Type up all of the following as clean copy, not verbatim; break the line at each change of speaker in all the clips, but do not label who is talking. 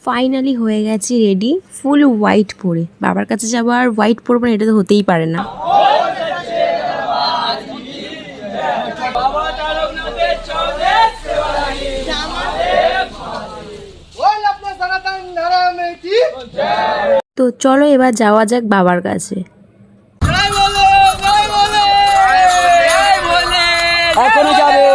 Finally হয়ে গেছে ready, ফুল white পরে। বাবার কাছে যাবো আর হোয়াইট পরবো না, এটা তো হতেই পারে না। তো চলো এবার যাওয়া যাক বাবার কাছে।
এখনো যাবে।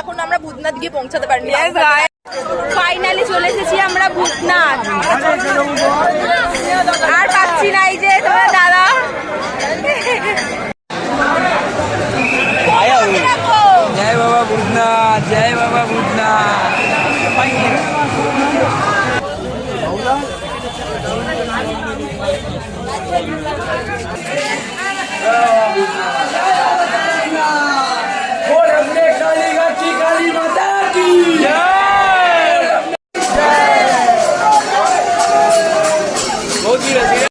এখন আমরা ভূতনাথ গিয়ে পৌঁছাতে পারিনি। ফাইনালি চলে এসেছি আমরা ভূতনাথ। আর পাচ্ছি না, এই যে তোমরা